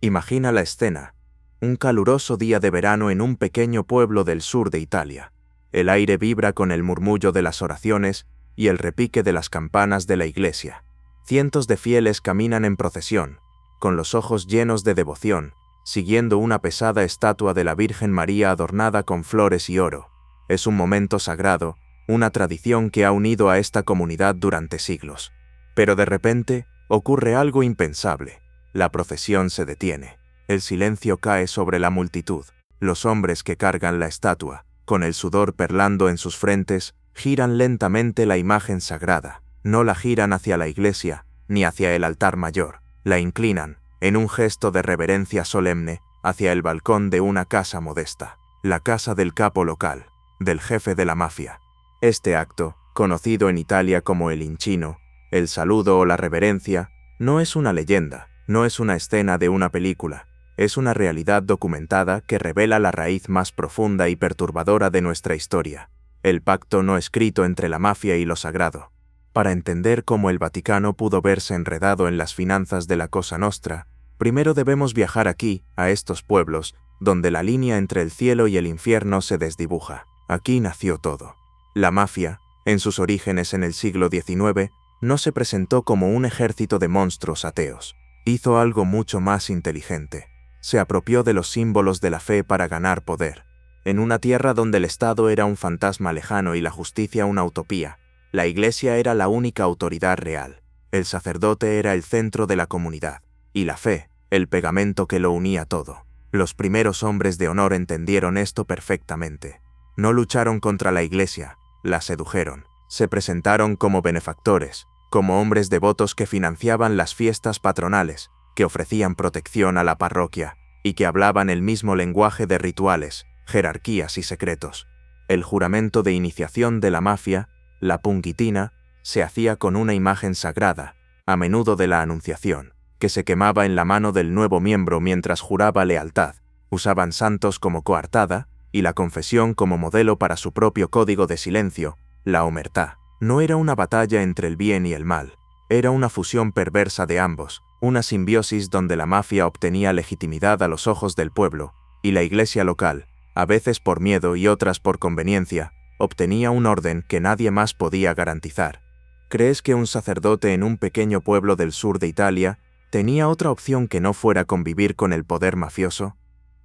Imagina la escena. Un caluroso día de verano en un pequeño pueblo del sur de Italia. El aire vibra con el murmullo de las oraciones y el repique de las campanas de la iglesia. Cientos de fieles caminan en procesión, con los ojos llenos de devoción, siguiendo una pesada estatua de la Virgen María adornada con flores y oro. Es un momento sagrado, una tradición que ha unido a esta comunidad durante siglos. Pero de repente, ocurre algo impensable. La procesión se detiene. El silencio cae sobre la multitud. Los hombres que cargan la estatua, con el sudor perlando en sus frentes, giran lentamente la imagen sagrada. No la giran hacia la iglesia, ni hacia el altar mayor. La inclinan, en un gesto de reverencia solemne, hacia el balcón de una casa modesta. La casa del capo local, del jefe de la mafia. Este acto, conocido en Italia como el inchino, el saludo o la reverencia, no es una leyenda, no es una escena de una película. Es una realidad documentada que revela la raíz más profunda y perturbadora de nuestra historia, el pacto no escrito entre la mafia y lo sagrado. Para entender cómo el Vaticano pudo verse enredado en las finanzas de la Cosa Nostra, primero debemos viajar aquí, a estos pueblos, donde la línea entre el cielo y el infierno se desdibuja. Aquí nació todo. La mafia, en sus orígenes en el siglo XIX, no se presentó como un ejército de monstruos ateos. Hizo algo mucho más inteligente. Se apropió de los símbolos de la fe para ganar poder. En una tierra donde el Estado era un fantasma lejano y la justicia una utopía, la Iglesia era la única autoridad real. El sacerdote era el centro de la comunidad, y la fe, el pegamento que lo unía todo. Los primeros hombres de honor entendieron esto perfectamente. No lucharon contra la Iglesia, la sedujeron. Se presentaron como benefactores, como hombres devotos que financiaban las fiestas patronales, que ofrecían protección a la parroquia y que hablaban el mismo lenguaje de rituales, jerarquías y secretos. El juramento de iniciación de la mafia, la pungitina, se hacía con una imagen sagrada, a menudo de la Anunciación, que se quemaba en la mano del nuevo miembro mientras juraba lealtad. Usaban santos como coartada y la confesión como modelo para su propio código de silencio, la omertá. No era una batalla entre el bien y el mal, era una fusión perversa de ambos, una simbiosis donde la mafia obtenía legitimidad a los ojos del pueblo, y la iglesia local, a veces por miedo y otras por conveniencia, obtenía un orden que nadie más podía garantizar. ¿Crees que un sacerdote en un pequeño pueblo del sur de Italia tenía otra opción que no fuera convivir con el poder mafioso?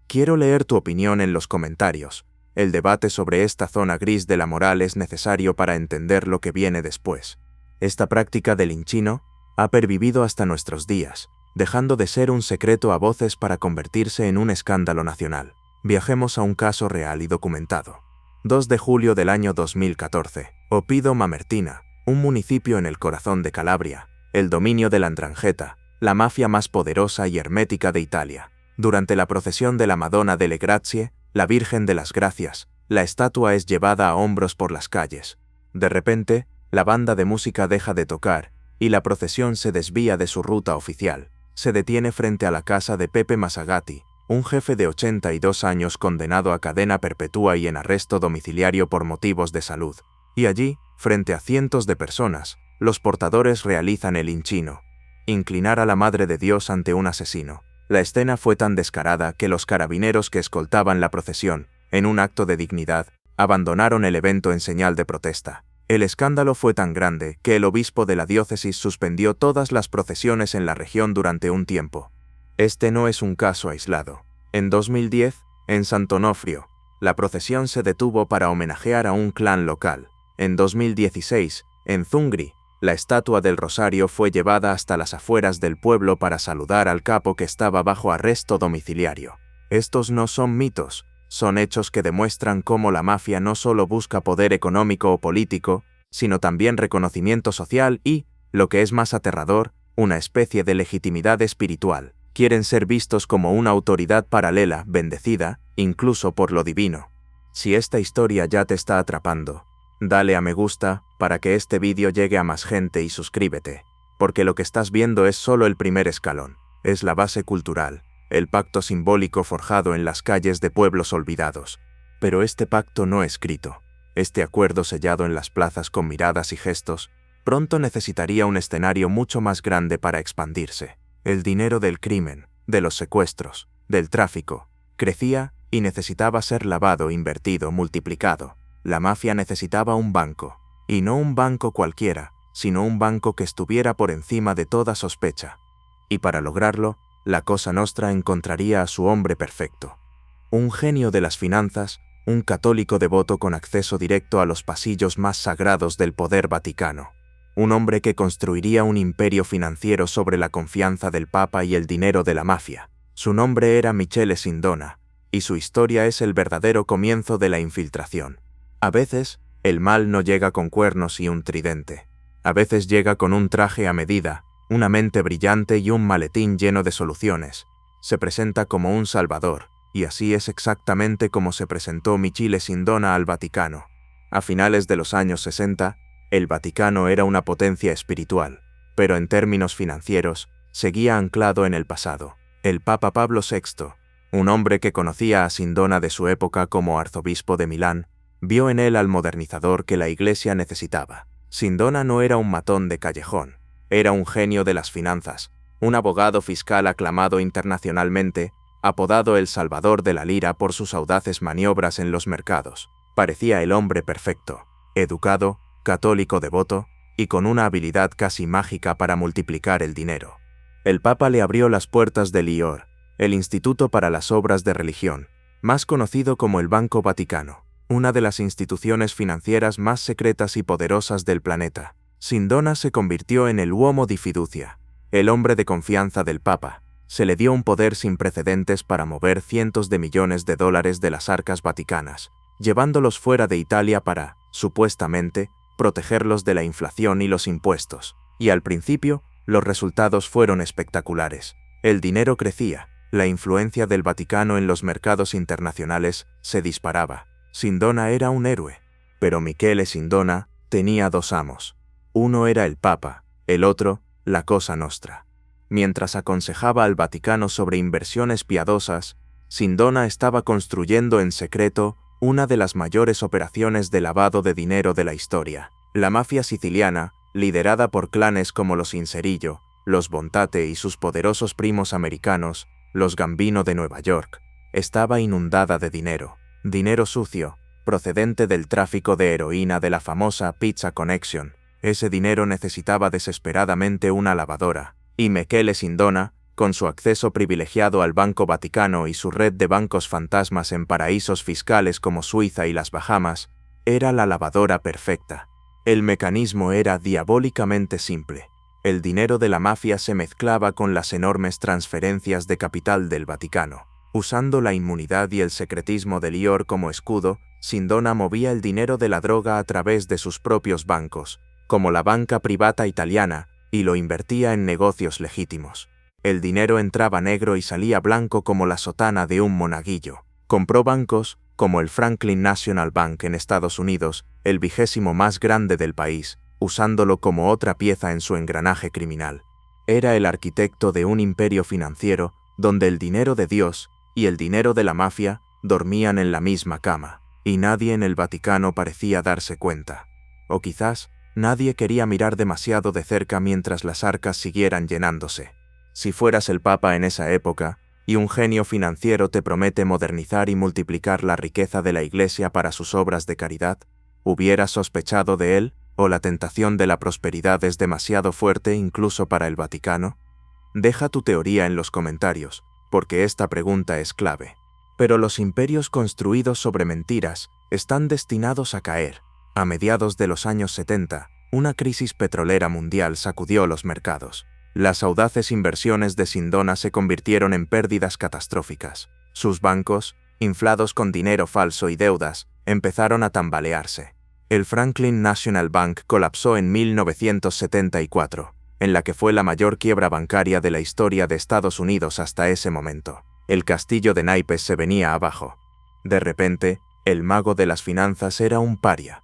Quiero leer tu opinión en los comentarios. El debate sobre esta zona gris de la moral es necesario para entender lo que viene después. Esta práctica del inchino ha pervivido hasta nuestros días, dejando de ser un secreto a voces para convertirse en un escándalo nacional. Viajemos a un caso real y documentado. 2 de julio del año 2014. Oppido Mamertina, un municipio en el corazón de Calabria, el dominio de la 'Ndrangheta, la mafia más poderosa y hermética de Italia. Durante la procesión de la Madonna delle Grazie, la Virgen de las Gracias, la estatua es llevada a hombros por las calles. De repente, la banda de música deja de tocar y la procesión se desvía de su ruta oficial. Se detiene frente a la casa de Pepe Masagati, un jefe de 82 años condenado a cadena perpetua y en arresto domiciliario por motivos de salud. Y allí, frente a cientos de personas, los portadores realizan el inchino, inclinar a la Madre de Dios ante un asesino. La escena fue tan descarada que los carabineros que escoltaban la procesión, en un acto de dignidad, abandonaron el evento en señal de protesta. El escándalo fue tan grande que el obispo de la diócesis suspendió todas las procesiones en la región durante un tiempo. Este no es un caso aislado. En 2010, en Sant'Onofrio, la procesión se detuvo para homenajear a un clan local. En 2016, en Zungri, la estatua del Rosario fue llevada hasta las afueras del pueblo para saludar al capo que estaba bajo arresto domiciliario. Estos no son mitos, son hechos que demuestran cómo la mafia no solo busca poder económico o político, sino también reconocimiento social y, lo que es más aterrador, una especie de legitimidad espiritual. Quieren ser vistos como una autoridad paralela, bendecida, incluso por lo divino. Si esta historia ya te está atrapando, dale a me gusta para que este vídeo llegue a más gente y suscríbete, porque lo que estás viendo es solo el primer escalón, es la base cultural, el pacto simbólico forjado en las calles de pueblos olvidados. Pero este pacto no escrito, este acuerdo sellado en las plazas con miradas y gestos, pronto necesitaría un escenario mucho más grande para expandirse. El dinero del crimen, de los secuestros, del tráfico. Crecía y necesitaba ser lavado, invertido, multiplicado. La mafia necesitaba un banco, y no un banco cualquiera, sino un banco que estuviera por encima de toda sospecha. Y para lograrlo, la Cosa Nostra encontraría a su hombre perfecto. Un genio de las finanzas, un católico devoto con acceso directo a los pasillos más sagrados del poder vaticano. Un hombre que construiría un imperio financiero sobre la confianza del Papa y el dinero de la mafia. Su nombre era Michele Sindona, y su historia es el verdadero comienzo de la infiltración. A veces, el mal no llega con cuernos y un tridente. A veces llega con un traje a medida, una mente brillante y un maletín lleno de soluciones. Se presenta como un salvador, y así es exactamente como se presentó Michele Sindona al Vaticano. A finales de los años 60, el Vaticano era una potencia espiritual, pero en términos financieros, seguía anclado en el pasado. El Papa Pablo VI, un hombre que conocía a Sindona de su época como arzobispo de Milán, vio en él al modernizador que la Iglesia necesitaba. Sindona no era un matón de callejón, era un genio de las finanzas, un abogado fiscal aclamado internacionalmente, apodado el Salvador de la Lira por sus audaces maniobras en los mercados. Parecía el hombre perfecto, educado, católico devoto, y con una habilidad casi mágica para multiplicar el dinero. El Papa le abrió las puertas del IOR, el Instituto para las Obras de Religión, más conocido como el Banco Vaticano, una de las instituciones financieras más secretas y poderosas del planeta. Sindona se convirtió en el uomo di fiducia, el hombre de confianza del Papa. Se le dio un poder sin precedentes para mover cientos de millones de dólares de las arcas vaticanas, llevándolos fuera de Italia para, supuestamente, protegerlos de la inflación y los impuestos. Y al principio, los resultados fueron espectaculares. El dinero crecía, la influencia del Vaticano en los mercados internacionales se disparaba. Sindona era un héroe, pero Michele Sindona tenía dos amos. Uno era el Papa, el otro, la Cosa Nostra. Mientras aconsejaba al Vaticano sobre inversiones piadosas, Sindona estaba construyendo en secreto una de las mayores operaciones de lavado de dinero de la historia. La mafia siciliana, liderada por clanes como los Inserillo, los Bontate y sus poderosos primos americanos, los Gambino de Nueva York, estaba inundada de dinero. Dinero sucio, procedente del tráfico de heroína de la famosa Pizza Connection. Ese dinero necesitaba desesperadamente una lavadora, y Michele Sindona, con su acceso privilegiado al Banco Vaticano y su red de bancos fantasmas en paraísos fiscales como Suiza y las Bahamas, era la lavadora perfecta. El mecanismo era diabólicamente simple. El dinero de la mafia se mezclaba con las enormes transferencias de capital del Vaticano. Usando la inmunidad y el secretismo del IOR como escudo, Sindona movía el dinero de la droga a través de sus propios bancos, como la banca privata italiana, y lo invertía en negocios legítimos. El dinero entraba negro y salía blanco como la sotana de un monaguillo. Compró bancos, como el Franklin National Bank en Estados Unidos, el 20º más grande del país, usándolo como otra pieza en su engranaje criminal. Era el arquitecto de un imperio financiero donde el dinero de Dios y el dinero de la mafia dormían en la misma cama, y nadie en el Vaticano parecía darse cuenta. O quizás, nadie quería mirar demasiado de cerca mientras las arcas siguieran llenándose. Si fueras el Papa en esa época, y un genio financiero te promete modernizar y multiplicar la riqueza de la Iglesia para sus obras de caridad, ¿hubieras sospechado de él, o la tentación de la prosperidad es demasiado fuerte incluso para el Vaticano? Deja tu teoría en los comentarios, porque esta pregunta es clave. Pero los imperios construidos sobre mentiras están destinados a caer. A mediados de los años 70, una crisis petrolera mundial sacudió los mercados. Las audaces inversiones de Sindona se convirtieron en pérdidas catastróficas. Sus bancos, inflados con dinero falso y deudas, empezaron a tambalearse. El Franklin National Bank colapsó en 1974, en la que fue la mayor quiebra bancaria de la historia de Estados Unidos hasta ese momento. El castillo de naipes se venía abajo. De repente, el mago de las finanzas era un paria.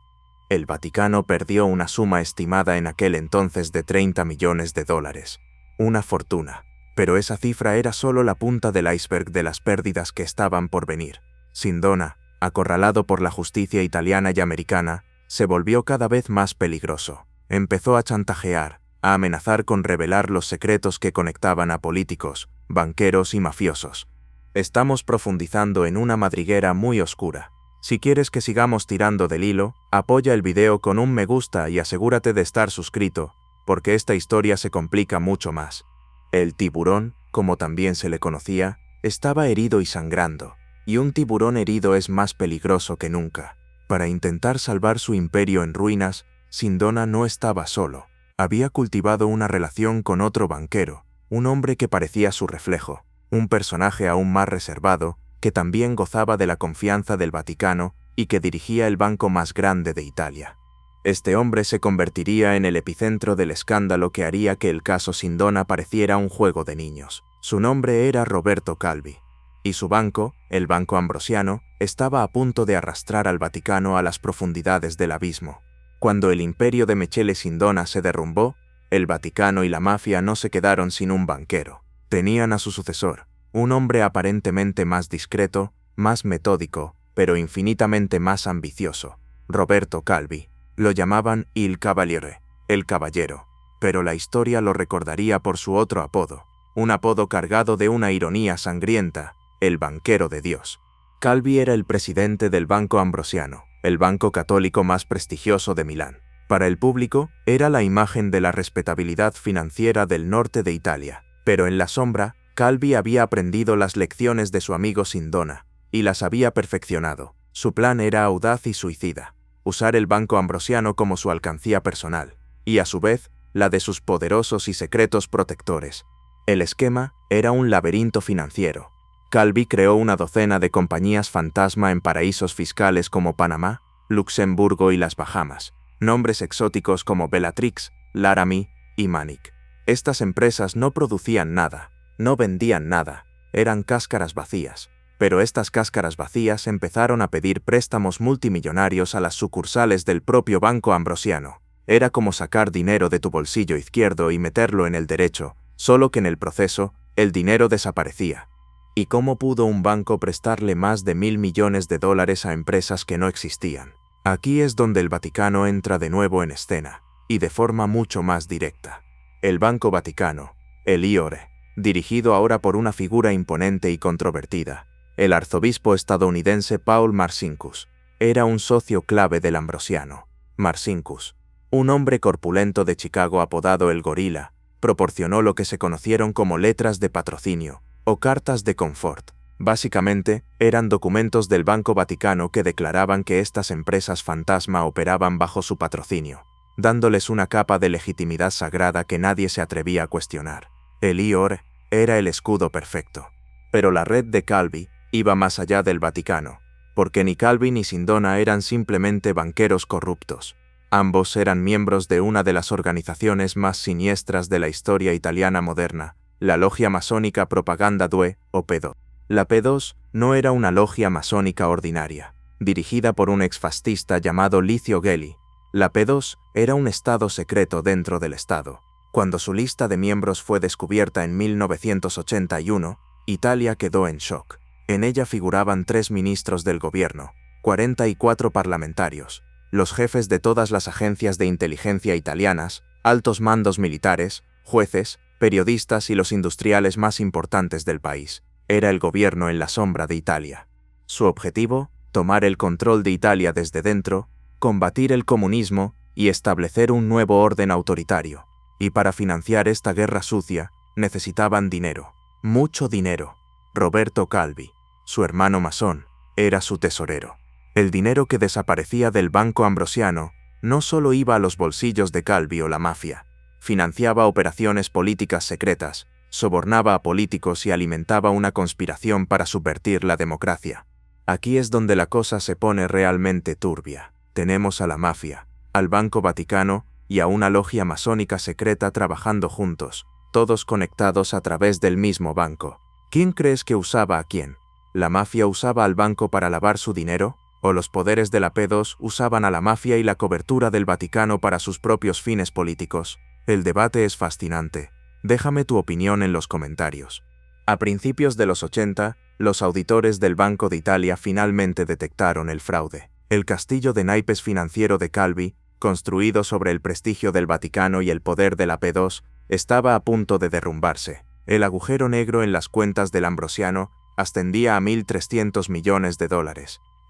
El Vaticano perdió una suma estimada en aquel entonces de $30 millones. Una fortuna. Pero esa cifra era solo la punta del iceberg de las pérdidas que estaban por venir. Sindona, acorralado por la justicia italiana y americana, se volvió cada vez más peligroso. Empezó a chantajear, a amenazar con revelar los secretos que conectaban a políticos, banqueros y mafiosos. Estamos profundizando en una madriguera muy oscura. Si quieres que sigamos tirando del hilo, apoya el video con un me gusta y asegúrate de estar suscrito, porque esta historia se complica mucho más. El tiburón, como también se le conocía, estaba herido y sangrando, y un tiburón herido es más peligroso que nunca. Para intentar salvar su imperio en ruinas, Sindona no estaba solo. Había cultivado una relación con otro banquero, un hombre que parecía su reflejo, un personaje aún más reservado, que también gozaba de la confianza del Vaticano y que dirigía el banco más grande de Italia. Este hombre se convertiría en el epicentro del escándalo que haría que el caso Sindona pareciera un juego de niños. Su nombre era Roberto Calvi, y su banco, el Banco Ambrosiano, estaba a punto de arrastrar al Vaticano a las profundidades del abismo. Cuando el imperio de Michele Sindona se derrumbó, el Vaticano y la mafia no se quedaron sin un banquero. Tenían a su sucesor, un hombre aparentemente más discreto, más metódico, pero infinitamente más ambicioso, Roberto Calvi. Lo llamaban Il Cavaliere, el caballero, pero la historia lo recordaría por su otro apodo, un apodo cargado de una ironía sangrienta, el banquero de Dios. Calvi era el presidente del Banco Ambrosiano, el banco católico más prestigioso de Milán. Para el público, era la imagen de la respetabilidad financiera del norte de Italia, pero en la sombra, Calvi había aprendido las lecciones de su amigo Sindona, y las había perfeccionado. Su plan era audaz y suicida: usar el Banco Ambrosiano como su alcancía personal, y a su vez, la de sus poderosos y secretos protectores. El esquema era un laberinto financiero. Calvi creó una docena de compañías fantasma en paraísos fiscales como Panamá, Luxemburgo y las Bahamas, nombres exóticos como Bellatrix, Laramie y Manic. Estas empresas no producían nada, no vendían nada, eran cáscaras vacías. Pero estas cáscaras vacías empezaron a pedir préstamos multimillonarios a las sucursales del propio Banco Ambrosiano. Era como sacar dinero de tu bolsillo izquierdo y meterlo en el derecho, solo que en el proceso, el dinero desaparecía. ¿Y cómo pudo un banco prestarle más de $1.000 millones a empresas que no existían? Aquí es donde el Vaticano entra de nuevo en escena, y de forma mucho más directa. El Banco Vaticano, el IORE, dirigido ahora por una figura imponente y controvertida, el arzobispo estadounidense Paul Marcinkus, era un socio clave del Ambrosiano. Marcinkus, un hombre corpulento de Chicago apodado el Gorila, proporcionó lo que se conocieron como letras de patrocinio o cartas de confort. Básicamente, eran documentos del Banco Vaticano que declaraban que estas empresas fantasma operaban bajo su patrocinio, dándoles una capa de legitimidad sagrada que nadie se atrevía a cuestionar. El IOR era el escudo perfecto. Pero la red de Calvi iba más allá del Vaticano, porque ni Calvi ni Sindona eran simplemente banqueros corruptos. Ambos eran miembros de una de las organizaciones más siniestras de la historia italiana moderna, la Logia Masónica Propaganda Due, o P2. La P2 no era una logia masónica ordinaria, dirigida por un exfascista llamado Licio Gelli. La P2 era un estado secreto dentro del Estado. Cuando su lista de miembros fue descubierta en 1981, Italia quedó en shock. En ella figuraban 3 ministros del gobierno, 44 parlamentarios, los jefes de todas las agencias de inteligencia italianas, altos mandos militares, jueces, periodistas y los industriales más importantes del país. Era el gobierno en la sombra de Italia. Su objetivo: tomar el control de Italia desde dentro, combatir el comunismo y establecer un nuevo orden autoritario. Y para financiar esta guerra sucia, necesitaban dinero, mucho dinero. Roberto Calvi, su hermano masón, era su tesorero. El dinero que desaparecía del Banco Ambrosiano no solo iba a los bolsillos de Calvi o la mafia, financiaba operaciones políticas secretas, sobornaba a políticos y alimentaba una conspiración para subvertir la democracia. Aquí es donde la cosa se pone realmente turbia. Tenemos a la mafia, al Banco Vaticano y a una logia masónica secreta trabajando juntos, todos conectados a través del mismo banco. ¿Quién crees que usaba a quién? ¿La mafia usaba al banco para lavar su dinero? ¿O los poderes de la P2 usaban a la mafia y la cobertura del Vaticano para sus propios fines políticos? El debate es fascinante. Déjame tu opinión en los comentarios. A principios de los 80, los auditores del Banco de Italia finalmente detectaron el fraude. El castillo de naipes financiero de Calvi, construido sobre el prestigio del Vaticano y el poder de la P2, estaba a punto de derrumbarse. El agujero negro en las cuentas del Ambrosiano ascendía a $1.300 millones.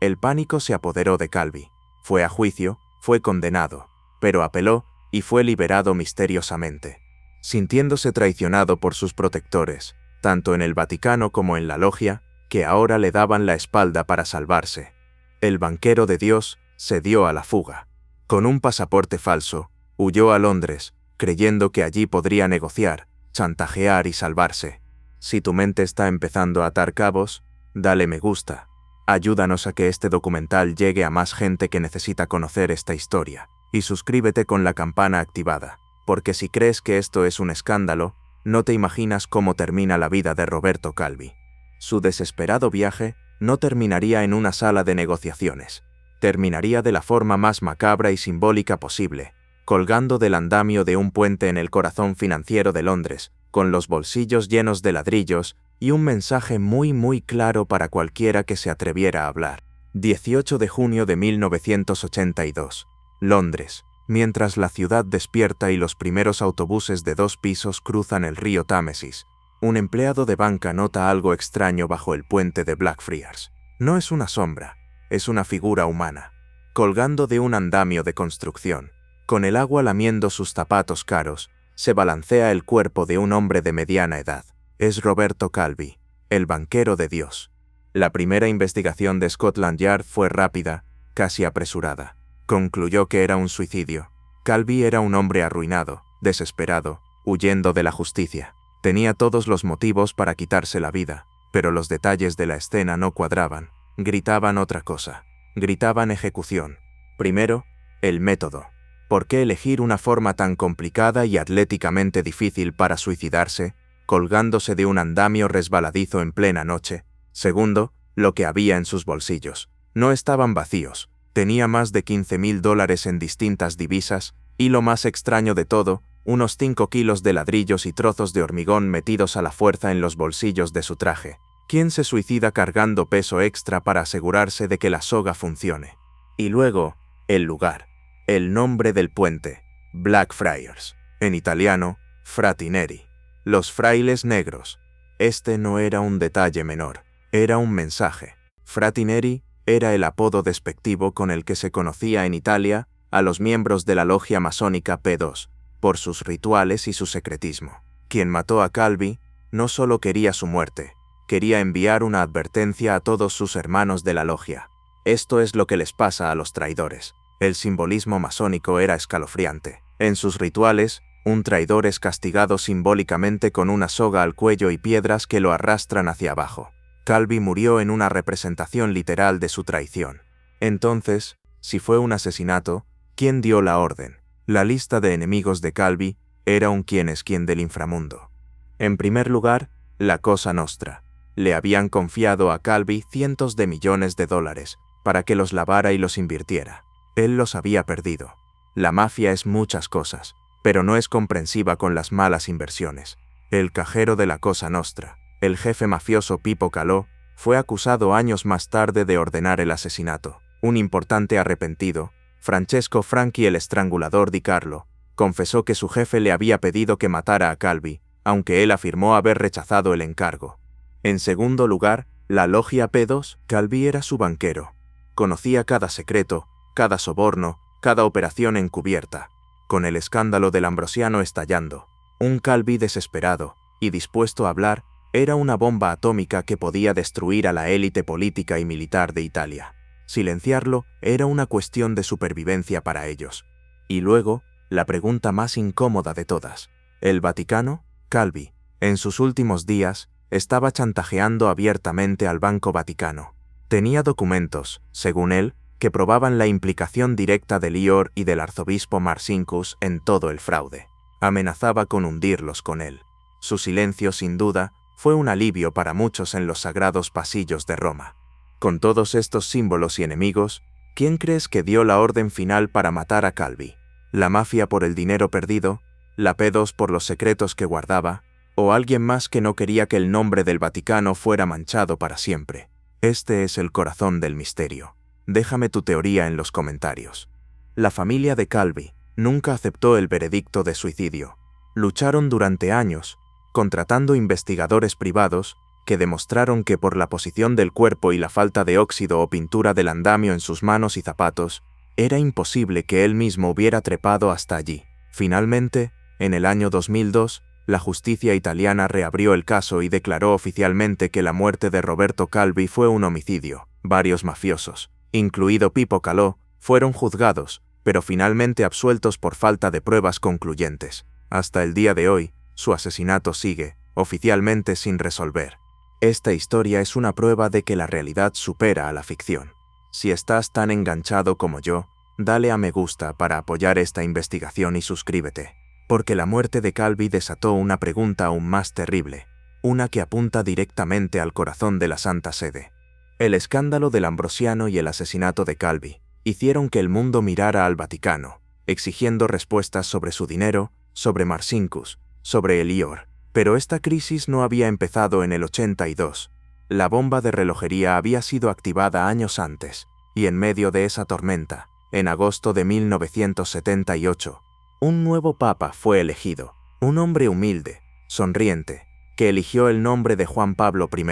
El pánico se apoderó de Calvi. Fue a juicio, fue condenado, pero apeló y fue liberado misteriosamente. Sintiéndose traicionado por sus protectores, tanto en el Vaticano como en la logia, que ahora le daban la espalda para salvarse, el banquero de Dios se dio a la fuga. Con un pasaporte falso, huyó a Londres, creyendo que allí podría negociar, chantajear y salvarse. Si tu mente está empezando a atar cabos, dale me gusta. Ayúdanos a que este documental llegue a más gente que necesita conocer esta historia. Y suscríbete con la campana activada, porque si crees que esto es un escándalo, no te imaginas cómo termina la vida de Roberto Calvi. Su desesperado viaje no terminaría en una sala de negociaciones. Terminaría de la forma más macabra y simbólica posible, colgando del andamio de un puente en el corazón financiero de Londres, con los bolsillos llenos de ladrillos y un mensaje muy claro para cualquiera que se atreviera a hablar. 18 de junio de 1982. Londres. Mientras la ciudad despierta y los primeros autobuses de 2 pisos cruzan el río Támesis, un empleado de banca nota algo extraño bajo el puente de Blackfriars. No es una sombra, es una figura humana, colgando de un andamio de construcción. Con el agua lamiendo sus zapatos caros, se balancea el cuerpo de un hombre de mediana edad. Es Roberto Calvi, el banquero de Dios. La primera investigación de Scotland Yard fue rápida, casi apresurada. Concluyó que era un suicidio. Calvi era un hombre arruinado, desesperado, huyendo de la justicia. Tenía todos los motivos para quitarse la vida, pero los detalles de la escena no cuadraban. Gritaban otra cosa. Gritaban ejecución. Primero, el método. ¿Por qué elegir una forma tan complicada y atléticamente difícil para suicidarse, colgándose de un andamio resbaladizo en plena noche? Segundo, lo que había en sus bolsillos. No estaban vacíos. Tenía más de $15.000 en distintas divisas, y lo más extraño de todo, unos 5 kilos de ladrillos y trozos de hormigón metidos a la fuerza en los bolsillos de su traje. ¿Quién se suicida cargando peso extra para asegurarse de que la soga funcione? Y luego, el lugar. El nombre del puente, Blackfriars. En italiano, Frati Neri. Los frailes negros. Este no era un detalle menor, era un mensaje. Frati Neri era el apodo despectivo con el que se conocía en Italia a los miembros de la logia masónica P2, por sus rituales y su secretismo. Quien mató a Calvi no solo quería su muerte, quería enviar una advertencia a todos sus hermanos de la logia. Esto es lo que les pasa a los traidores. El simbolismo masónico era escalofriante. En sus rituales, un traidor es castigado simbólicamente con una soga al cuello y piedras que lo arrastran hacia abajo. Calvi murió en una representación literal de su traición. Entonces, si fue un asesinato, ¿quién dio la orden? La lista de enemigos de Calvi era un quién es quién del inframundo. En primer lugar, la Cosa Nostra. Le habían confiado a Calvi cientos de millones de dólares para que los lavara y los invirtiera. Él los había perdido. La mafia es muchas cosas, pero no es comprensiva con las malas inversiones. El cajero de la Cosa Nostra, el jefe mafioso Pippo Calò, fue acusado años más tarde de ordenar el asesinato. Un importante arrepentido, Francesco Franchi, el estrangulador di Carlo, confesó que su jefe le había pedido que matara a Calvi, aunque él afirmó haber rechazado el encargo. En segundo lugar, la logia P2, Calvi era su banquero. Conocía cada secreto, cada soborno, cada operación encubierta. Con el escándalo del Ambrosiano estallando, un Calvi desesperado y dispuesto a hablar era una bomba atómica que podía destruir a la élite política y militar de Italia. Silenciarlo era una cuestión de supervivencia para ellos. Y luego, la pregunta más incómoda de todas. ¿El Vaticano? Calvi, en sus últimos días, estaba chantajeando abiertamente al Banco Vaticano. Tenía documentos, según él, que probaban la implicación directa de Lior y del arzobispo Marcinkus en todo el fraude. Amenazaba con hundirlos con él. Su silencio, sin duda, fue un alivio para muchos en los sagrados pasillos de Roma. Con todos estos símbolos y enemigos, ¿quién crees que dio la orden final para matar a Calvi? ¿La mafia por el dinero perdido? ¿La P2 por los secretos que guardaba? ¿O alguien más que no quería que el nombre del Vaticano fuera manchado para siempre? Este es el corazón del misterio. Déjame tu teoría en los comentarios. La familia de Calvi nunca aceptó el veredicto de suicidio. Lucharon durante años, contratando investigadores privados que demostraron que por la posición del cuerpo y la falta de óxido o pintura del andamio en sus manos y zapatos, era imposible que él mismo hubiera trepado hasta allí. Finalmente, en el año 2002, la justicia italiana reabrió el caso y declaró oficialmente que la muerte de Roberto Calvi fue un homicidio. Varios mafiosos, incluido Pippo Calò, fueron juzgados, pero finalmente absueltos por falta de pruebas concluyentes. Hasta el día de hoy, su asesinato sigue, oficialmente sin resolver. Esta historia es una prueba de que la realidad supera a la ficción. Si estás tan enganchado como yo, dale a me gusta para apoyar esta investigación y suscríbete, porque la muerte de Calvi desató una pregunta aún más terrible, una que apunta directamente al corazón de la Santa Sede. El escándalo del Ambrosiano y el asesinato de Calvi hicieron que el mundo mirara al Vaticano, exigiendo respuestas sobre su dinero, sobre Marcinkus, sobre Elior. Pero esta crisis no había empezado en el 82. La bomba de relojería había sido activada años antes, y en medio de esa tormenta, en agosto de 1978, un nuevo papa fue elegido, un hombre humilde, sonriente, que eligió el nombre de Juan Pablo I.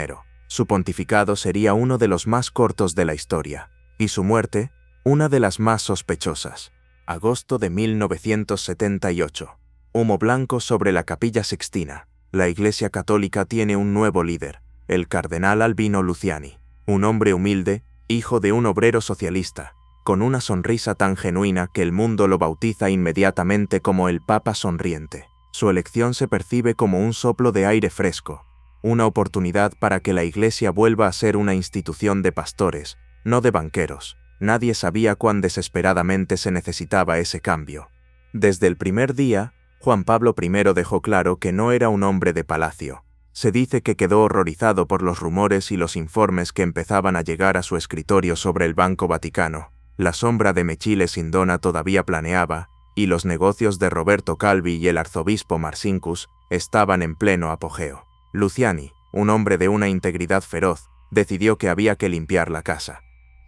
Su pontificado sería uno de los más cortos de la historia, y su muerte, una de las más sospechosas. Agosto de 1978. Humo blanco sobre la Capilla Sixtina. La Iglesia Católica tiene un nuevo líder, el cardenal Albino Luciani, un hombre humilde, hijo de un obrero socialista, con una sonrisa tan genuina que el mundo lo bautiza inmediatamente como el Papa Sonriente. Su elección se percibe como un soplo de aire fresco, una oportunidad para que la Iglesia vuelva a ser una institución de pastores, no de banqueros. Nadie sabía cuán desesperadamente se necesitaba ese cambio. Desde el primer día, Juan Pablo I dejó claro que no era un hombre de palacio. Se dice que quedó horrorizado por los rumores y los informes que empezaban a llegar a su escritorio sobre el Banco Vaticano. La sombra de Mechile Sindona todavía planeaba, y los negocios de Roberto Calvi y el arzobispo Marcinkus estaban en pleno apogeo. Luciani, un hombre de una integridad feroz, decidió que había que limpiar la casa.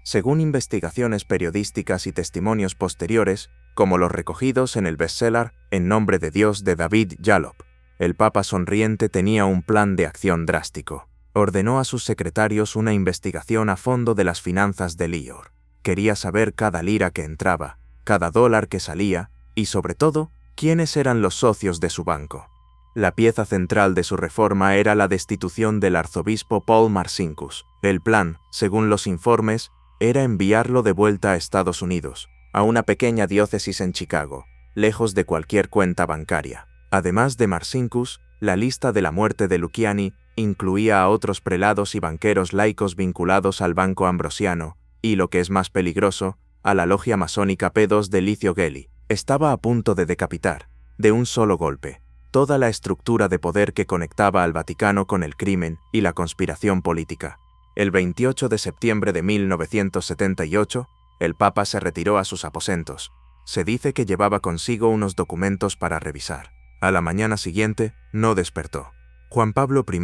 Según investigaciones periodísticas y testimonios posteriores, como los recogidos en el bestseller En nombre de Dios de David Jalop, el Papa Sonriente tenía un plan de acción drástico. Ordenó a sus secretarios una investigación a fondo de las finanzas de Elior. Quería saber cada lira que entraba, cada dólar que salía, y sobre todo, quiénes eran los socios de su banco. La pieza central de su reforma era la destitución del arzobispo Paul Marcinkus. El plan, según los informes, era enviarlo de vuelta a Estados Unidos, a una pequeña diócesis en Chicago, lejos de cualquier cuenta bancaria. Además de Marcinkus, la lista de la muerte de Luciani incluía a otros prelados y banqueros laicos vinculados al Banco Ambrosiano, y lo que es más peligroso, a la logia masónica P2 de Licio Gelli. Estaba a punto de decapitar, de un solo golpe, toda la estructura de poder que conectaba al Vaticano con el crimen y la conspiración política. El 28 de septiembre de 1978, el Papa se retiró a sus aposentos. Se dice que llevaba consigo unos documentos para revisar. A la mañana siguiente, no despertó. Juan Pablo I,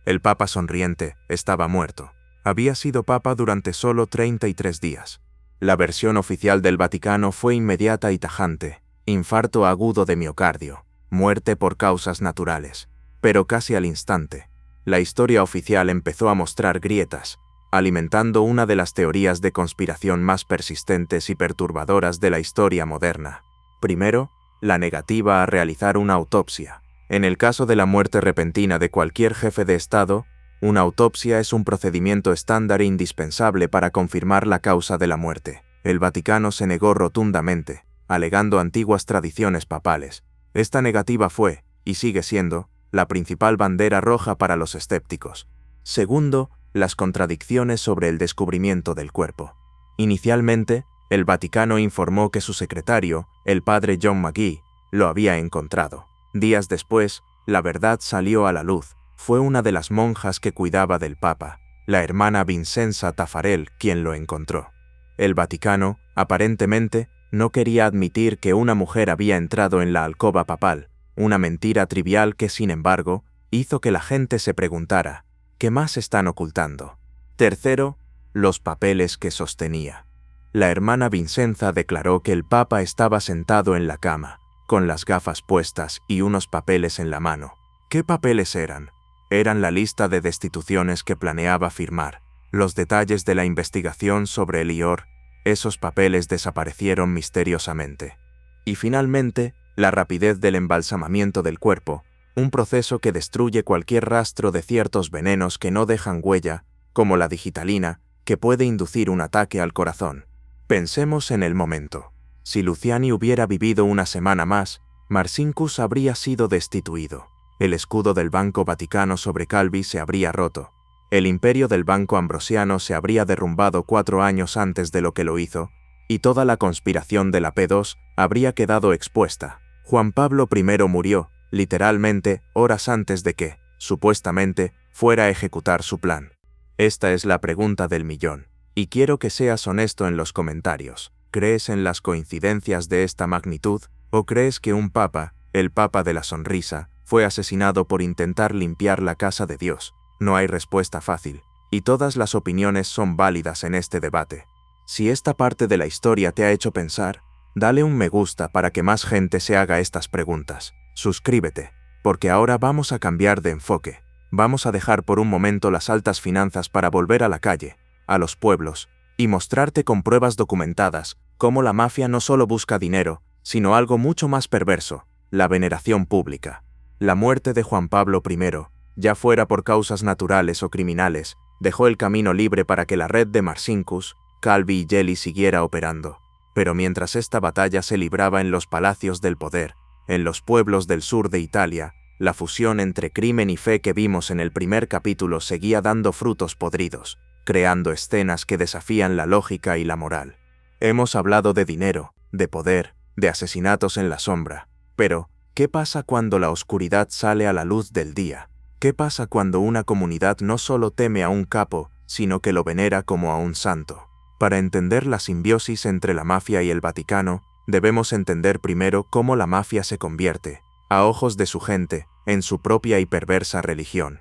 el Papa Sonriente, estaba muerto. Había sido Papa durante solo 33 días. La versión oficial del Vaticano fue inmediata y tajante: infarto agudo de miocardio, muerte por causas naturales. Pero casi al instante, la historia oficial empezó a mostrar grietas, alimentando una de las teorías de conspiración más persistentes y perturbadoras de la historia moderna. Primero, la negativa a realizar una autopsia. En el caso de la muerte repentina de cualquier jefe de Estado, una autopsia es un procedimiento estándar e indispensable para confirmar la causa de la muerte. El Vaticano se negó rotundamente, alegando antiguas tradiciones papales. Esta negativa fue, y sigue siendo, la principal bandera roja para los escépticos. Segundo, las contradicciones sobre el descubrimiento del cuerpo. Inicialmente, el Vaticano informó que su secretario, el padre John McGee, lo había encontrado. Días después, la verdad salió a la luz. Fue una de las monjas que cuidaba del Papa, la hermana Vincenza Taffarel, quien lo encontró. El Vaticano, aparentemente, no quería admitir que una mujer había entrado en la alcoba papal, una mentira trivial que, sin embargo, hizo que la gente se preguntara: ¿qué más están ocultando? Tercero, los papeles que sostenía. La hermana Vincenza declaró que el Papa estaba sentado en la cama, con las gafas puestas y unos papeles en la mano, ¿Qué papeles eran? Eran la lista de destituciones que planeaba firmar, los detalles de la investigación sobre el IOR. Esos papeles desaparecieron misteriosamente. Y finalmente, la rapidez del embalsamamiento del cuerpo, un proceso que destruye cualquier rastro de ciertos venenos que no dejan huella, como la digitalina, que puede inducir un ataque al corazón. Pensemos en el momento. Si Luciani hubiera vivido una semana más, Marcinkus habría sido destituido. El escudo del Banco Vaticano sobre Calvi se habría roto. El imperio del Banco Ambrosiano se habría derrumbado 4 años antes de lo que lo hizo, y toda la conspiración de la P2 habría quedado expuesta. Juan Pablo I murió, literalmente, horas antes de que, supuestamente, fuera a ejecutar su plan. Esta es la pregunta del millón, y quiero que seas honesto en los comentarios. ¿Crees en las coincidencias de esta magnitud? ¿O crees que un papa, el Papa de la Sonrisa, fue asesinado por intentar limpiar la casa de Dios? No hay respuesta fácil, y todas las opiniones son válidas en este debate. Si esta parte de la historia te ha hecho pensar, dale un me gusta para que más gente se haga estas preguntas. Suscríbete, porque ahora vamos a cambiar de enfoque. Vamos a dejar por un momento las altas finanzas para volver a la calle, a los pueblos, y mostrarte con pruebas documentadas cómo la mafia no solo busca dinero, sino algo mucho más perverso, la veneración pública. La muerte de Juan Pablo I, ya fuera por causas naturales o criminales, dejó el camino libre para que la red de Marcinkus, Calvi y Gelli siguiera operando. Pero mientras esta batalla se libraba en los palacios del poder, en los pueblos del sur de Italia, la fusión entre crimen y fe que vimos en el primer capítulo seguía dando frutos podridos, creando escenas que desafían la lógica y la moral. Hemos hablado de dinero, de poder, de asesinatos en la sombra, pero ¿qué pasa cuando la oscuridad sale a la luz del día? ¿Qué pasa cuando una comunidad no solo teme a un capo, sino que lo venera como a un santo? Para entender la simbiosis entre la mafia y el Vaticano, debemos entender primero cómo la mafia se convierte, a ojos de su gente, en su propia y perversa religión.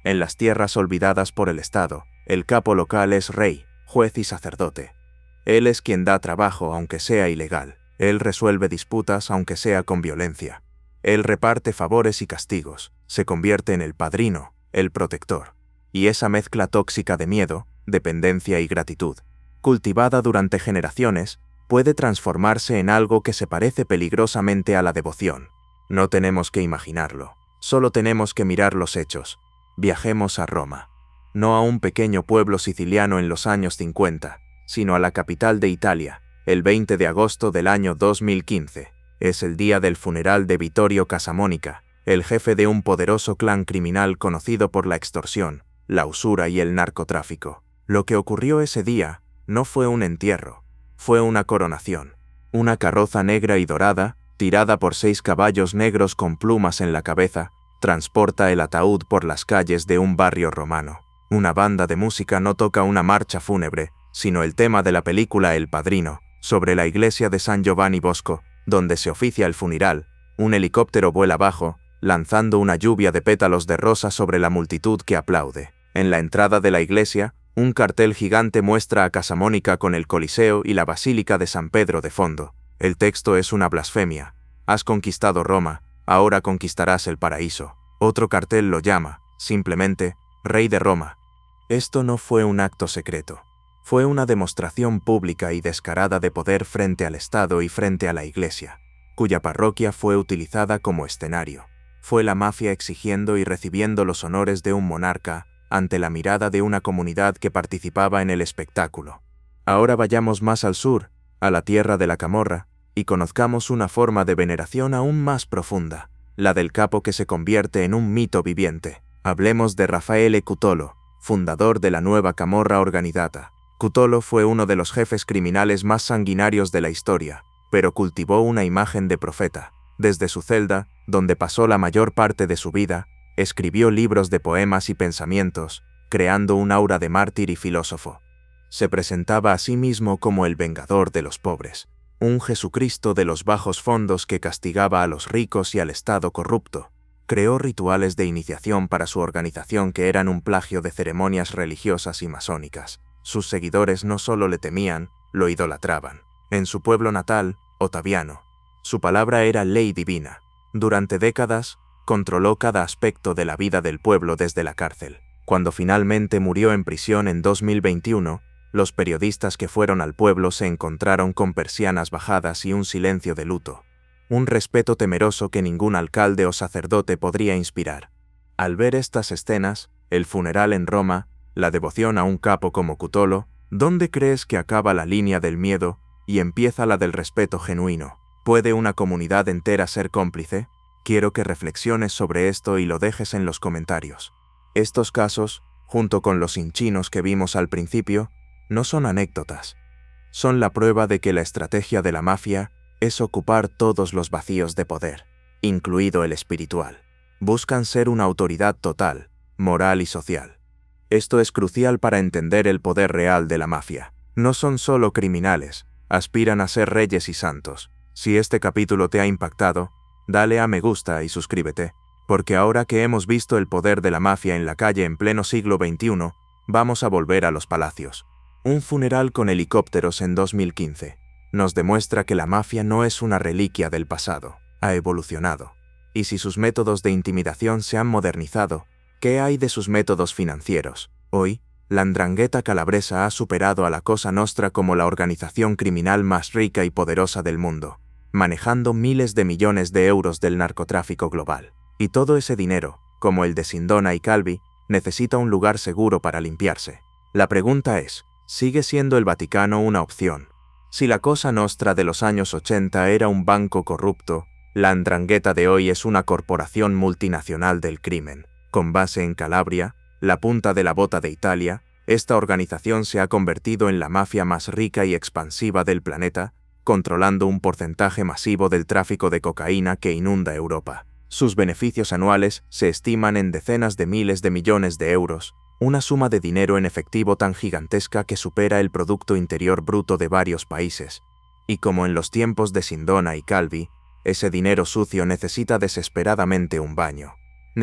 En las tierras olvidadas por el Estado, el capo local es rey, juez y sacerdote. Él es quien da trabajo aunque sea ilegal. Él resuelve disputas aunque sea con violencia. Él reparte favores y castigos, se convierte en el padrino, el protector. Y esa mezcla tóxica de miedo, dependencia y gratitud, cultivada durante generaciones, puede transformarse en algo que se parece peligrosamente a la devoción. No tenemos que imaginarlo, solo tenemos que mirar los hechos. Viajemos a Roma. No a un pequeño pueblo siciliano en los años 50, sino a la capital de Italia, el 20 de agosto del año 2015. Es el día del funeral de Vittorio Casamonica, el jefe de un poderoso clan criminal conocido por la extorsión, la usura y el narcotráfico. Lo que ocurrió ese día no fue un entierro, fue una coronación. Una carroza negra y dorada, tirada por 6 caballos negros con plumas en la cabeza, transporta el ataúd por las calles de un barrio romano. Una banda de música no toca una marcha fúnebre, sino el tema de la película El Padrino, sobre la iglesia de San Giovanni Bosco, donde se oficia el funeral. Un helicóptero vuela bajo, lanzando una lluvia de pétalos de rosa sobre la multitud que aplaude. En la entrada de la iglesia, un cartel gigante muestra a Casamonica con el Coliseo y la Basílica de San Pedro de fondo. El texto es una blasfemia. Has conquistado Roma, ahora conquistarás el paraíso. Otro cartel lo llama, simplemente, Rey de Roma. Esto no fue un acto secreto. Fue una demostración pública y descarada de poder frente al Estado y frente a la Iglesia, cuya parroquia fue utilizada como escenario. Fue la mafia exigiendo y recibiendo los honores de un monarca ante la mirada de una comunidad que participaba en el espectáculo. Ahora vayamos más al sur, a la tierra de la Camorra, y conozcamos una forma de veneración aún más profunda, la del capo que se convierte en un mito viviente. Hablemos de Raffaele Cutolo, fundador de la nueva Camorra Organizzata. Cutolo fue uno de los jefes criminales más sanguinarios de la historia, pero cultivó una imagen de profeta. Desde su celda, donde pasó la mayor parte de su vida, escribió libros de poemas y pensamientos, creando un aura de mártir y filósofo. Se presentaba a sí mismo como el vengador de los pobres, un Jesucristo de los bajos fondos que castigaba a los ricos y al Estado corrupto. Creó rituales de iniciación para su organización que eran un plagio de ceremonias religiosas y masónicas. Sus seguidores no solo le temían, lo idolatraban. En su pueblo natal, Ottaviano, su palabra era ley divina. Durante décadas, controló cada aspecto de la vida del pueblo desde la cárcel. Cuando finalmente murió en prisión en 2021, los periodistas que fueron al pueblo se encontraron con persianas bajadas y un silencio de luto. Un respeto temeroso que ningún alcalde o sacerdote podría inspirar. Al ver estas escenas, el funeral en Roma, la devoción a un capo como Cutolo, ¿dónde crees que acaba la línea del miedo y empieza la del respeto genuino? ¿Puede una comunidad entera ser cómplice? Quiero que reflexiones sobre esto y lo dejes en los comentarios. Estos casos, junto con los hinchinos que vimos al principio, no son anécdotas. Son la prueba de que la estrategia de la mafia es ocupar todos los vacíos de poder, incluido el espiritual. Buscan ser una autoridad total, moral y social. Esto es crucial para entender el poder real de la mafia. No son solo criminales, aspiran a ser reyes y santos. Si este capítulo te ha impactado, dale a me gusta y suscríbete, porque ahora que hemos visto el poder de la mafia en la calle en pleno siglo XXI, vamos a volver a los palacios. Un funeral con helicópteros en 2015 nos demuestra que la mafia no es una reliquia del pasado, ha evolucionado. Y si sus métodos de intimidación se han modernizado, ¿qué hay de sus métodos financieros? Hoy, la 'Ndrangheta calabresa ha superado a la Cosa Nostra como la organización criminal más rica y poderosa del mundo, manejando miles de millones de euros del narcotráfico global. Y todo ese dinero, como el de Sindona y Calvi, necesita un lugar seguro para limpiarse. La pregunta es, ¿sigue siendo el Vaticano una opción? Si la Cosa Nostra de los años 80 era un banco corrupto, la 'Ndrangheta de hoy es una corporación multinacional del crimen. Con base en Calabria, la punta de la bota de Italia, esta organización se ha convertido en la mafia más rica y expansiva del planeta, controlando un porcentaje masivo del tráfico de cocaína que inunda Europa. Sus beneficios anuales se estiman en decenas de miles de millones de euros, una suma de dinero en efectivo tan gigantesca que supera el Producto Interior Bruto de varios países. Y como en los tiempos de Sindona y Calvi, ese dinero sucio necesita desesperadamente un baño.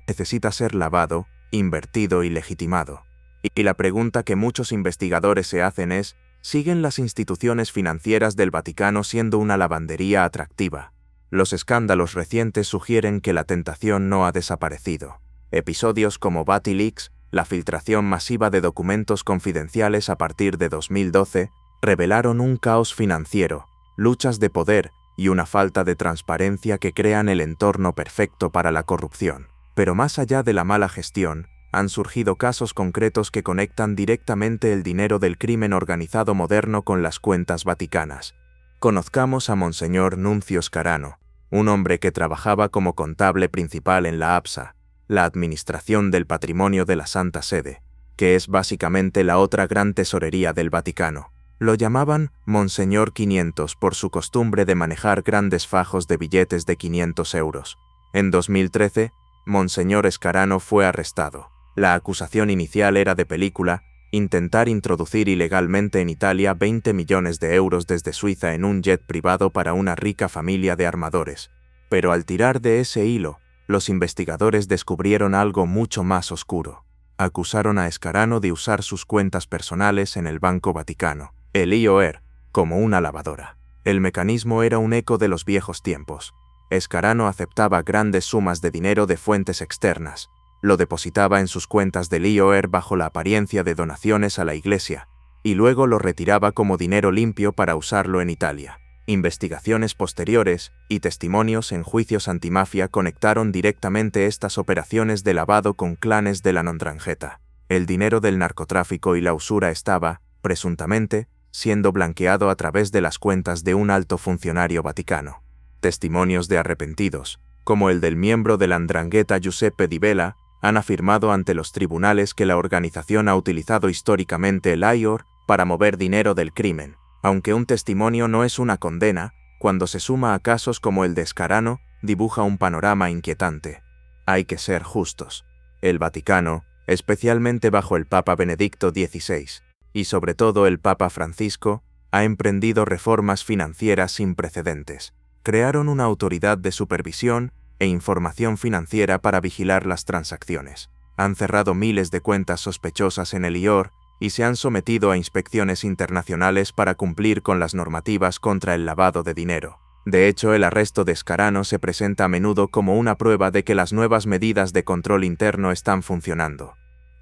Necesita ser lavado, invertido y legitimado. Y la pregunta que muchos investigadores se hacen es, ¿siguen las instituciones financieras del Vaticano siendo una lavandería atractiva? Los escándalos recientes sugieren que la tentación no ha desaparecido. Episodios como Batileaks, la filtración masiva de documentos confidenciales a partir de 2012, revelaron un caos financiero, luchas de poder y una falta de transparencia que crean el entorno perfecto para la corrupción. Pero más allá de la mala gestión, han surgido casos concretos que conectan directamente el dinero del crimen organizado moderno con las cuentas vaticanas. Conozcamos a Monseñor Nunzio Scarano, un hombre que trabajaba como contable principal en la APSA, la Administración del Patrimonio de la Santa Sede, que es básicamente la otra gran tesorería del Vaticano. Lo llamaban Monseñor 500 por su costumbre de manejar grandes fajos de billetes de 500 euros. En 2013, Monseñor Scarano fue arrestado. La acusación inicial era de película, intentar introducir ilegalmente en Italia 20 millones de euros desde Suiza en un jet privado para una rica familia de armadores. Pero al tirar de ese hilo, los investigadores descubrieron algo mucho más oscuro. Acusaron a Scarano de usar sus cuentas personales en el Banco Vaticano, el IOR, como una lavadora. El mecanismo era un eco de los viejos tiempos. Scarano aceptaba grandes sumas de dinero de fuentes externas, lo depositaba en sus cuentas del IOR bajo la apariencia de donaciones a la Iglesia, y luego lo retiraba como dinero limpio para usarlo en Italia. Investigaciones posteriores y testimonios en juicios antimafia conectaron directamente estas operaciones de lavado con clanes de la 'Ndrangheta. El dinero del narcotráfico y la usura estaba, presuntamente, siendo blanqueado a través de las cuentas de un alto funcionario vaticano. Testimonios de arrepentidos, como el del miembro de la 'Ndrangheta Giuseppe Di Vela, han afirmado ante los tribunales que la organización ha utilizado históricamente el IOR para mover dinero del crimen. Aunque un testimonio no es una condena, cuando se suma a casos como el de Scarano, dibuja un panorama inquietante. Hay que ser justos. El Vaticano, especialmente bajo el Papa Benedicto XVI, y sobre todo el Papa Francisco, ha emprendido reformas financieras sin precedentes. Crearon una autoridad de supervisión e información financiera para vigilar las transacciones. Han cerrado miles de cuentas sospechosas en el IOR y se han sometido a inspecciones internacionales para cumplir con las normativas contra el lavado de dinero. De hecho, el arresto de Scarano se presenta a menudo como una prueba de que las nuevas medidas de control interno están funcionando.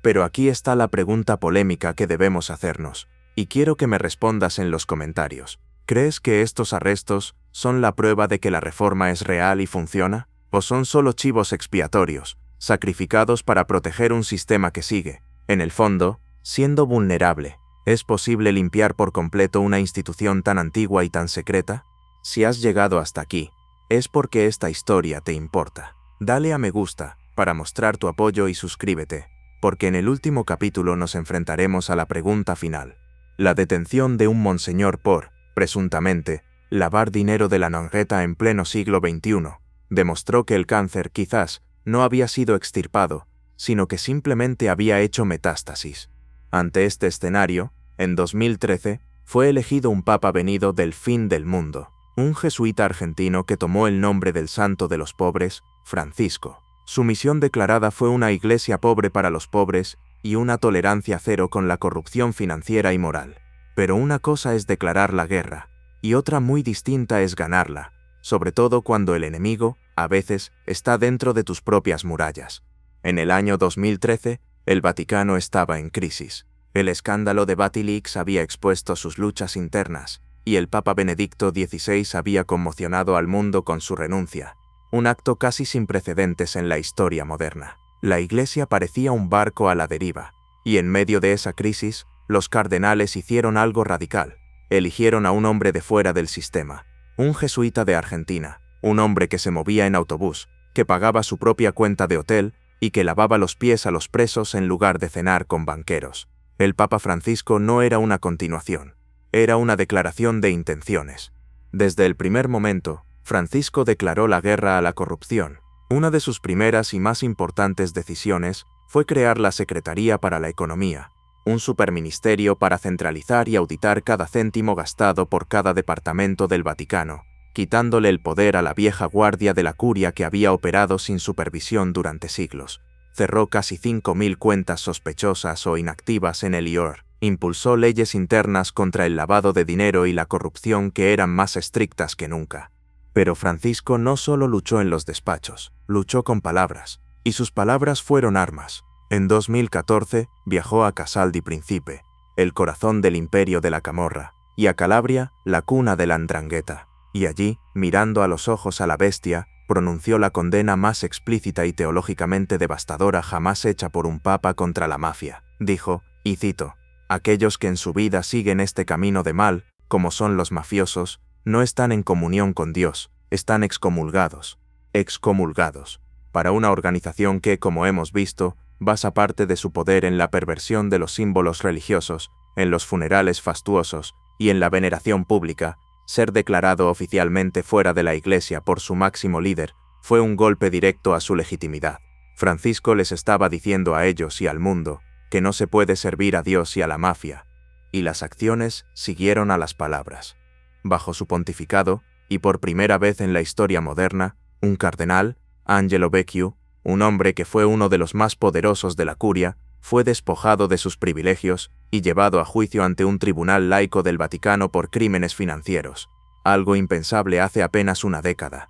Pero aquí está la pregunta polémica que debemos hacernos, y quiero que me respondas en los comentarios. ¿Crees que estos arrestos son la prueba de que la reforma es real y funciona? ¿O son solo chivos expiatorios, sacrificados para proteger un sistema que sigue, en el fondo, siendo vulnerable? ¿Es posible limpiar por completo una institución tan antigua y tan secreta? Si has llegado hasta aquí, es porque esta historia te importa. Dale a me gusta para mostrar tu apoyo y suscríbete, porque en el último capítulo nos enfrentaremos a la pregunta final. La detención de un monseñor por, presuntamente, lavar dinero de la Nongueta en pleno siglo XXI, demostró que el cáncer quizás no había sido extirpado, sino que simplemente había hecho metástasis. Ante este escenario, en 2013, fue elegido un papa venido del fin del mundo, un jesuita argentino que tomó el nombre del santo de los pobres, Francisco. Su misión declarada fue una iglesia pobre para los pobres y una tolerancia cero con la corrupción financiera y moral. Pero una cosa es declarar la guerra, y otra muy distinta es ganarla, sobre todo cuando el enemigo, a veces, está dentro de tus propias murallas. En el año 2013, el Vaticano estaba en crisis. El escándalo de Wikileaks había expuesto sus luchas internas, y el Papa Benedicto XVI había conmocionado al mundo con su renuncia, un acto casi sin precedentes en la historia moderna. La Iglesia parecía un barco a la deriva, y en medio de esa crisis, los cardenales hicieron algo radical. Eligieron a un hombre de fuera del sistema, un jesuita de Argentina, un hombre que se movía en autobús, que pagaba su propia cuenta de hotel y que lavaba los pies a los presos en lugar de cenar con banqueros. El Papa Francisco no era una continuación, era una declaración de intenciones. Desde el primer momento, Francisco declaró la guerra a la corrupción. Una de sus primeras y más importantes decisiones fue crear la Secretaría para la Economía, un superministerio para centralizar y auditar cada céntimo gastado por cada departamento del Vaticano, quitándole el poder a la vieja guardia de la curia que había operado sin supervisión durante siglos. Cerró casi 5.000 cuentas sospechosas o inactivas en el IOR. Impulsó leyes internas contra el lavado de dinero y la corrupción que eran más estrictas que nunca. Pero Francisco no solo luchó en los despachos, luchó con palabras, y sus palabras fueron armas. En 2014 viajó a Casal di Principe, el corazón del imperio de la Camorra, y a Calabria, la cuna de la 'Ndrangheta. Y allí, mirando a los ojos a la bestia, pronunció la condena más explícita y teológicamente devastadora jamás hecha por un papa contra la mafia. Dijo, y cito, «Aquellos que en su vida siguen este camino de mal, como son los mafiosos, no están en comunión con Dios, están excomulgados». Excomulgados. Para una organización que, como hemos visto, basa parte de su poder en la perversión de los símbolos religiosos, en los funerales fastuosos y en la veneración pública, ser declarado oficialmente fuera de la Iglesia por su máximo líder fue un golpe directo a su legitimidad. Francisco les estaba diciendo a ellos y al mundo que no se puede servir a Dios y a la mafia, y las acciones siguieron a las palabras. Bajo su pontificado, y por primera vez en la historia moderna, un cardenal, Angelo Becciu, un hombre que fue uno de los más poderosos de la curia, fue despojado de sus privilegios y llevado a juicio ante un tribunal laico del Vaticano por crímenes financieros, algo impensable hace apenas una década.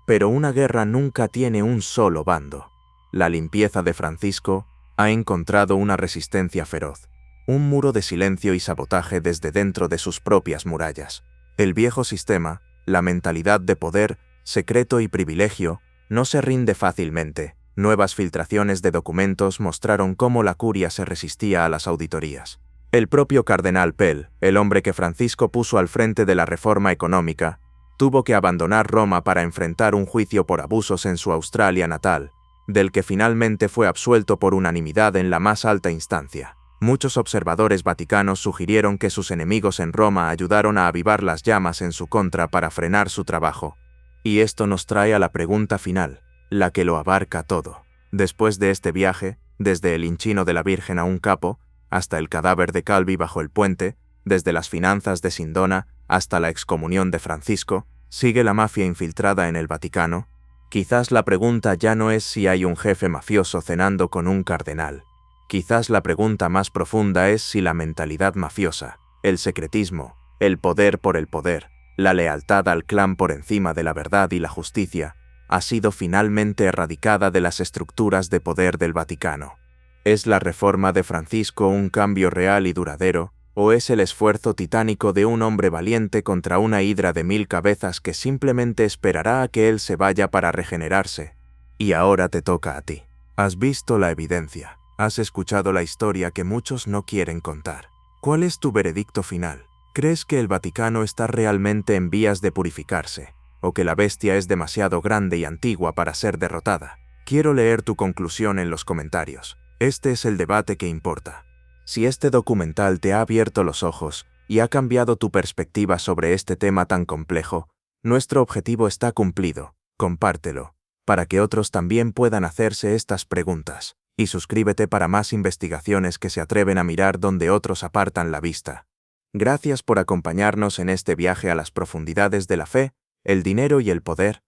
Pero una guerra nunca tiene un solo bando. La limpieza de Francisco ha encontrado una resistencia feroz, un muro de silencio y sabotaje desde dentro de sus propias murallas. El viejo sistema, la mentalidad de poder, secreto y privilegio, no se rinde fácilmente. Nuevas filtraciones de documentos mostraron cómo la curia se resistía a las auditorías. El propio cardenal Pell, el hombre que Francisco puso al frente de la reforma económica, tuvo que abandonar Roma para enfrentar un juicio por abusos en su Australia natal, del que finalmente fue absuelto por unanimidad en la más alta instancia. Muchos observadores vaticanos sugirieron que sus enemigos en Roma ayudaron a avivar las llamas en su contra para frenar su trabajo. Y esto nos trae a la pregunta final, la que lo abarca todo. Después de este viaje, desde el hinchino de la Virgen a un capo, hasta el cadáver de Calvi bajo el puente, desde las finanzas de Sindona hasta la excomunión de Francisco, ¿sigue la mafia infiltrada en el Vaticano? Quizás la pregunta ya no es si hay un jefe mafioso cenando con un cardenal. Quizás la pregunta más profunda es si la mentalidad mafiosa, el secretismo, el poder por el poder, La lealtad al clan por encima de la verdad y la justicia ha sido finalmente erradicada de las estructuras de poder del Vaticano. ¿Es la reforma de Francisco un cambio real y duradero, o es el esfuerzo titánico de un hombre valiente contra una hidra de 1000 cabezas que simplemente esperará a que él se vaya para regenerarse? Y ahora te toca a ti. Has visto la evidencia, has escuchado la historia que muchos no quieren contar. ¿Cuál es tu veredicto final? ¿Crees que el Vaticano está realmente en vías de purificarse, o que la bestia es demasiado grande y antigua para ser derrotada? Quiero leer tu conclusión en los comentarios. Este es el debate que importa. Si este documental te ha abierto los ojos y ha cambiado tu perspectiva sobre este tema tan complejo, nuestro objetivo está cumplido. Compártelo, para que otros también puedan hacerse estas preguntas. Y suscríbete para más investigaciones que se atreven a mirar donde otros apartan la vista. Gracias por acompañarnos en este viaje a las profundidades de la fe, el dinero y el poder,